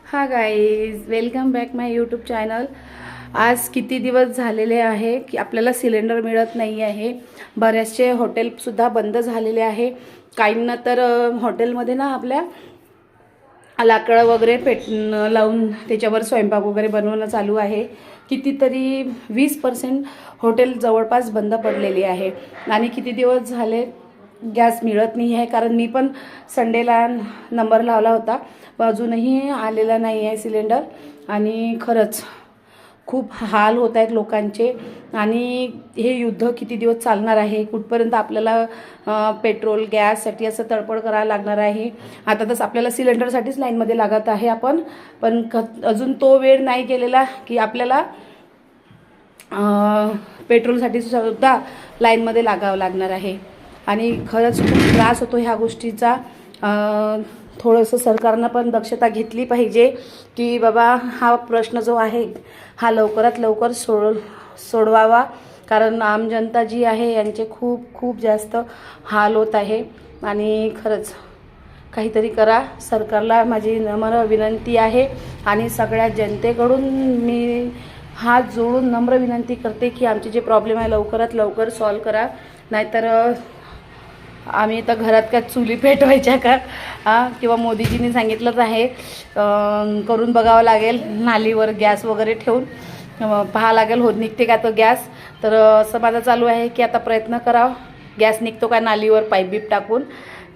हा guys, welcome back माय YouTube channel. आज किती दिवस झालेले आहे की आपल्याला सिलेंडर मिळत नाही आहे। बरेचसे हॉटेलसुद्धा बंद झालेले आहे। काहींना तर हॉटेलमध्ये ना आपल्या लाकडं वगैरे लावून त्याच्यावर स्वयंपाक वगैरे बनवणं चालू आहे। कितीतरी 20% हॉटेल जवळपास बंद पडलेली आहे आणि किती दिवस झाले गॅस मिळत नाही आहे। कारण मी पण संडेला नंबर लावला होता, पण अजूनही आलेला नाही आहे सिलेंडर। आणि खरंच खूप हाल होत आहेत लोकांचे। आणि हे युद्ध किती दिवस चालणार आहे, कुठपर्यंत आपल्याला पेट्रोल गॅससाठी असं तडपड करायला लागणार आहे। आता तर आपल्याला सिलेंडरसाठीच लाईनमध्ये लागत आहे आपण, पण अजून तो वेळ नाही गेलेला की आपल्याला पेट्रोलसाठी सुद्धा लाईनमध्ये लागावं लागणार आहे। आणि खरंच खूप त्रास होतो ह्या गोष्टीचा। थोडंसं सरकारनं पण दक्षता घेतली पाहिजे की बाबा हा प्रश्न जो आहे हा लवकरात लवकर सोडवावा। कारण आम जनता जी आहे यांचे खूप खूप जास्त हाल होत आहे। आणि खरंच काहीतरी करा। सरकारला माझी नम्र विनंती आहे आणि सगळ्या जनतेकडून मी हात जोडून नम्र विनंती करते की आमचे जे प्रॉब्लेम आहे लवकरात लवकर सॉल्व करा। नाहीतर आम्ही तर घरात काय चुली पेटवायच्या का? किंवा मोदीजींनी सांगितलंच आहे करून बघावं लागेल, नालीवर गॅस वगैरे ठेवून पाहा लागेल होत निघते का तो गॅस। तर असं माझं चालू आहे की आता प्रयत्न करावं गॅस निघतो का नालीवर पाईप बीप टाकून।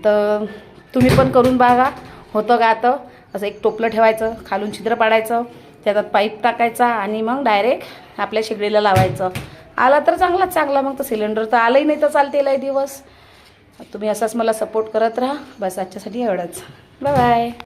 तर तुम्ही पण करून बघा होतं का। आता असं एक टोपलं ठेवायचं, खालून छिद्र पाडायचं, त्याच्यात पाईप टाकायचा आणि मग डायरेक्ट आपल्या शेगडीला लावायचं। आला तर चांगला, मग तर सिलेंडर तर आलंही नाही तर चालते लय दिवस। तुम्ही असाच मला सपोर्ट करत राहा। बस आजच्यासाठी एवढंच, बाय बाय।